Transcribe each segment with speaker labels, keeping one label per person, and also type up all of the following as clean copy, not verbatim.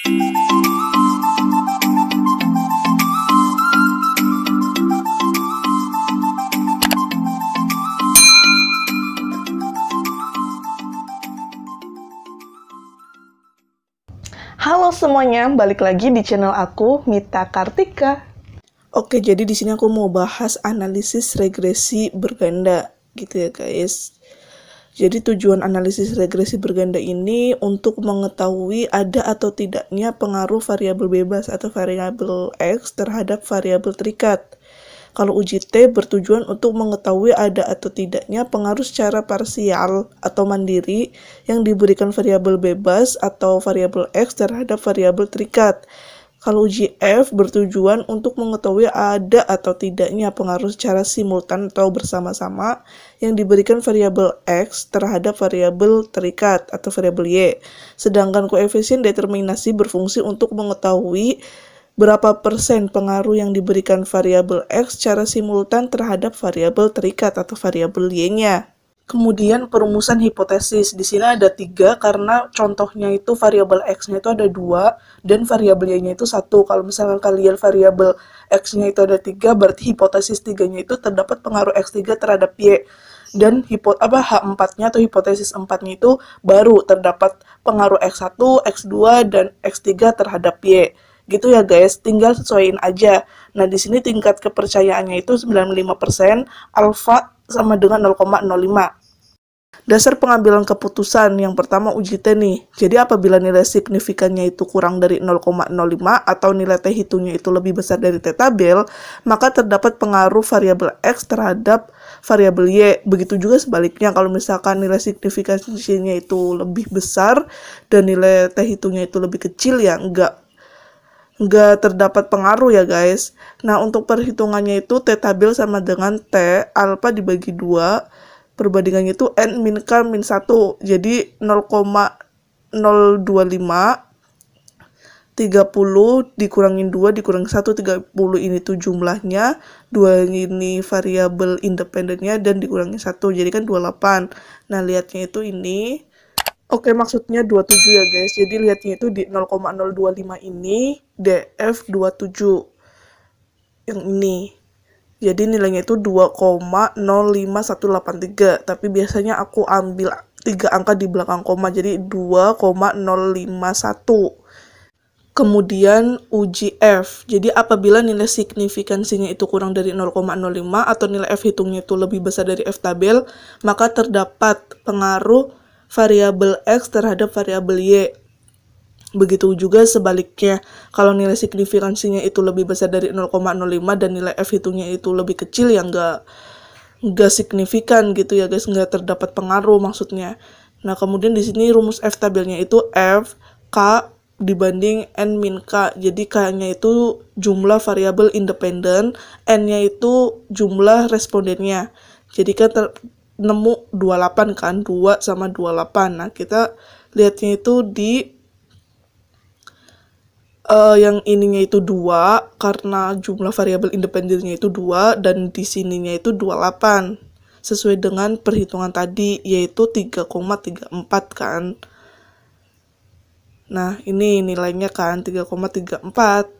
Speaker 1: Halo semuanya, balik lagi di channel aku, Mita Kartika. Oke, jadi di sini aku mau bahas analisis regresi berganda, gitu ya guys. Jadi tujuan analisis regresi berganda ini untuk mengetahui ada atau tidaknya pengaruh variabel bebas atau variabel X terhadap variabel terikat. Kalau uji T bertujuan untuk mengetahui ada atau tidaknya pengaruh secara parsial atau mandiri yang diberikan variabel bebas atau variabel X terhadap variabel terikat. Kalau uji F bertujuan untuk mengetahui ada atau tidaknya pengaruh secara simultan atau bersama-sama yang diberikan variabel X terhadap variabel terikat atau variabel Y. Sedangkan koefisien determinasi berfungsi untuk mengetahui berapa persen pengaruh yang diberikan variabel X secara simultan terhadap variabel terikat atau variabel Y-nya. Kemudian perumusan hipotesis. Di sini ada 3 karena contohnya itu variabel X-nya itu ada 2 dan variabel Y-nya itu 1. Kalau misalkan kalian variabel X-nya itu ada 3, berarti hipotesis 3-nya itu terdapat pengaruh X3 terhadap Y. Dan H4-nya atau hipotesis 4-nya itu baru terdapat pengaruh X1, X2, dan X3 terhadap Y. Gitu ya guys, tinggal sesuaiin aja. Nah, di sini tingkat kepercayaannya itu 95%, alfa sama dengan 0,05. Dasar pengambilan keputusan yang pertama uji T nih. Jadi apabila nilai signifikannya itu kurang dari 0,05 atau nilai T hitungnya itu lebih besar dari T tabel, maka terdapat pengaruh variabel X terhadap variabel Y. Begitu juga sebaliknya, kalau misalkan nilai signifikansinya itu lebih besar dan nilai T hitungnya itu lebih kecil, ya nggak terdapat pengaruh ya guys. Nah, untuk perhitungannya itu T tabel sama dengan T alfa dibagi 2, perbandingannya itu N min K min 1, jadi 0,025, 30 dikurangin 2 dikurangin 1, 30 ini tuh jumlahnya, 2 ini variabel independennya, dan dikurangin 1, jadi kan 28. Nah, lihatnya itu ini. Oke, maksudnya 27 ya guys. Jadi lihatnya itu di 0,025 ini DF27 yang ini. Jadi nilainya itu 2,05183. Tapi biasanya aku ambil 3 angka di belakang koma. Jadi 2,051. Kemudian uji F. Jadi apabila nilai signifikansinya itu kurang dari 0,05 atau nilai F hitungnya itu lebih besar dari F tabel, maka terdapat pengaruh variabel X terhadap variabel Y. Begitu juga sebaliknya, kalau nilai signifikansinya itu lebih besar dari 0,05 dan nilai F hitungnya itu lebih kecil, ya nggak signifikan gitu ya guys, nggak terdapat pengaruh maksudnya. Nah, kemudian di sini rumus F tabelnya itu F K dibanding N min K. Jadi K-nya itu jumlah variabel independen, N-nya itu jumlah respondennya. Jadi kan nemu 28 kan, 2 sama 28. Nah, kita lihatnya itu di yang ininya itu 2 karena jumlah variabel independennya itu 2 dan di sininya itu 28. Sesuai dengan perhitungan tadi yaitu 3,34 kan. Nah, ini nilainya kan 3,34.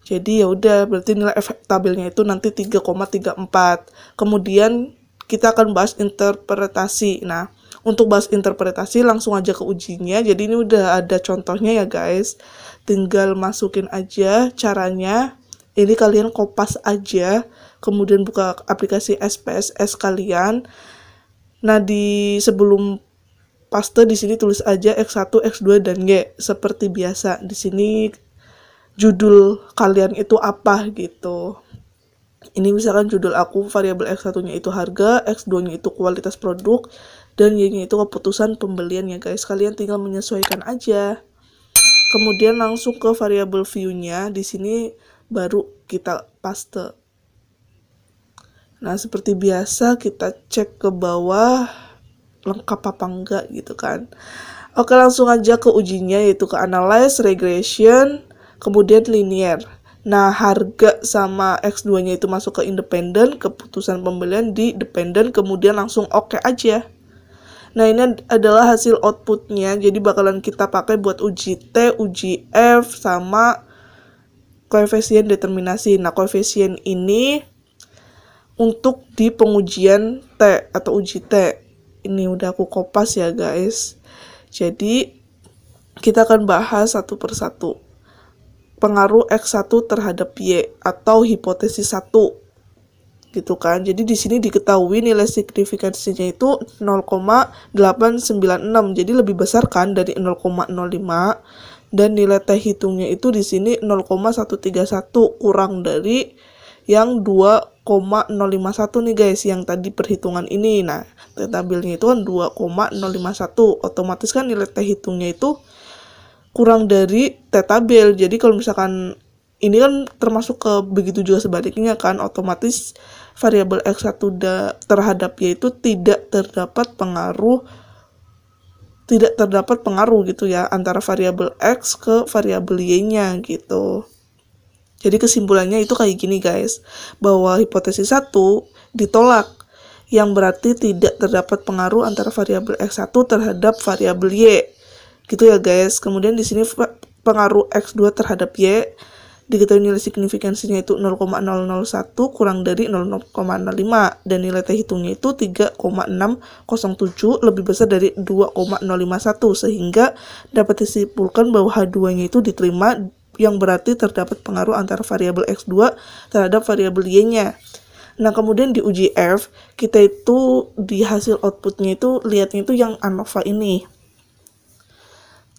Speaker 1: Jadi ya udah, berarti nilai F tabelnya itu nanti 3,34. Kemudian kita akan bahas interpretasi. Nah, untuk bahas interpretasi langsung aja ke ujinya. Jadi ini udah ada contohnya ya guys. Tinggal masukin aja caranya. Ini kalian kopas aja. Kemudian buka aplikasi SPSS kalian. Nah, di sebelum paste di sini tulis aja X1, X2 dan Y seperti biasa. Di sini judul kalian itu apa gitu. Ini misalkan judul aku variabel X1-nya itu harga, X2-nya itu kualitas produk, dan Y-nya itu keputusan pembelian ya guys. Kalian tinggal menyesuaikan aja. Kemudian langsung ke variabel view-nya. Di sini baru kita paste. Nah, seperti biasa kita cek ke bawah lengkap apa enggak gitu kan. Oke, langsung aja ke ujinya, yaitu ke analyze, regression, kemudian linear. Nah, harga sama X2-nya itu masuk ke independen, keputusan pembelian di dependen, kemudian langsung oke aja. Nah, ini adalah hasil outputnya, jadi bakalan kita pakai buat uji T, uji F, sama koefisien determinasi. Nah, koefisien ini untuk di pengujian T atau uji T. Ini udah aku kopas ya guys. Jadi, kita akan bahas satu persatu. Pengaruh X1 terhadap Y atau hipotesis 1. Gitu kan. Jadi di sini diketahui nilai signifikansinya itu 0,896. Jadi lebih besar kan dari 0,05, dan nilai T hitungnya itu di sini 0,131, kurang dari yang 2,051 nih guys, yang tadi perhitungan ini. Nah, T tabelnya itu kan 2,051. Otomatis kan nilai T hitungnya itu kurang dari T tabel. Jadi kalau misalkan ini kan termasuk ke begitu juga sebaliknya kan, otomatis variabel X1 terhadap Y itu tidak terdapat pengaruh gitu ya antara variabel X ke variabel Y-nya gitu. Jadi kesimpulannya itu kayak gini guys, bahwa hipotesis 1 ditolak, yang berarti tidak terdapat pengaruh antara variabel X1 terhadap variabel Y. Gitu ya guys. Kemudian di sini pengaruh X2 terhadap Y diketahui nilai signifikansinya itu 0,001 kurang dari 0,05, dan nilai T hitungnya itu 3,607 lebih besar dari 2,051, sehingga dapat disimpulkan bahwa H2-nya itu diterima, yang berarti terdapat pengaruh antara variabel X2 terhadap variabel Y-nya. Nah, kemudian di uji F, kita itu di hasil outputnya itu lihatnya itu yang ANOVA ini.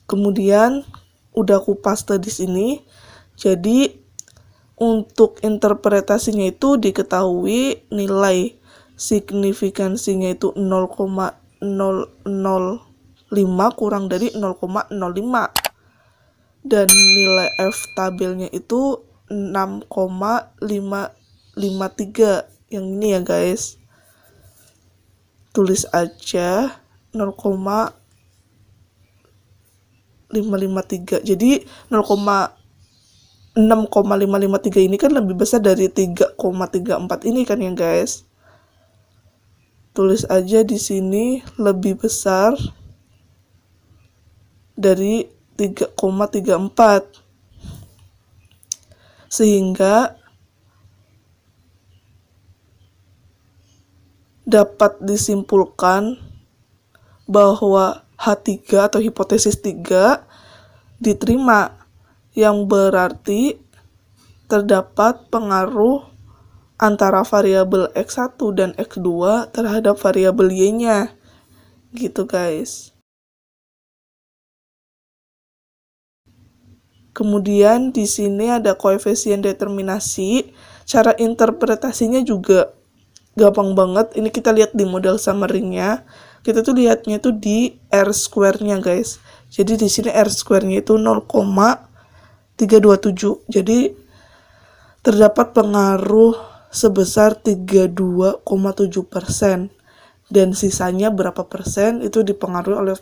Speaker 1: Kemudian udah aku paste di sini. Jadi untuk interpretasinya itu diketahui nilai signifikansinya itu 0,005 kurang dari 0,05, dan nilai F tabelnya itu 6,553. Yang ini ya guys, tulis aja 0,553. Jadi 6,553 ini kan lebih besar dari 3,34 ini kan ya guys. Tulis aja di sini lebih besar dari 3,34. Sehingga dapat disimpulkan bahwa H3 atau hipotesis 3 diterima, yang berarti terdapat pengaruh antara variabel X1 dan X2 terhadap variabel Y-nya. Gitu guys. Kemudian di sini ada koefisien determinasi. Cara interpretasinya juga gampang banget. Ini kita lihat di model summary-nya. Kita tuh lihatnya tuh di R square-nya guys. Jadi di sini R square-nya itu 0,327. Jadi terdapat pengaruh sebesar 32,7%. Dan sisanya berapa persen itu dipengaruhi oleh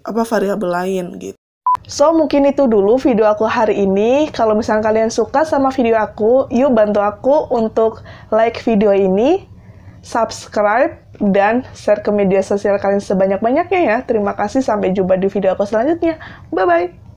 Speaker 1: variabel lain gitu. So, mungkin itu dulu video aku hari ini. Kalau misalnya kalian suka sama video aku, yuk bantu aku untuk like video ini, subscribe, dan share ke media sosial kalian sebanyak-banyaknya ya. Terima kasih, sampai jumpa di video aku selanjutnya. Bye-bye!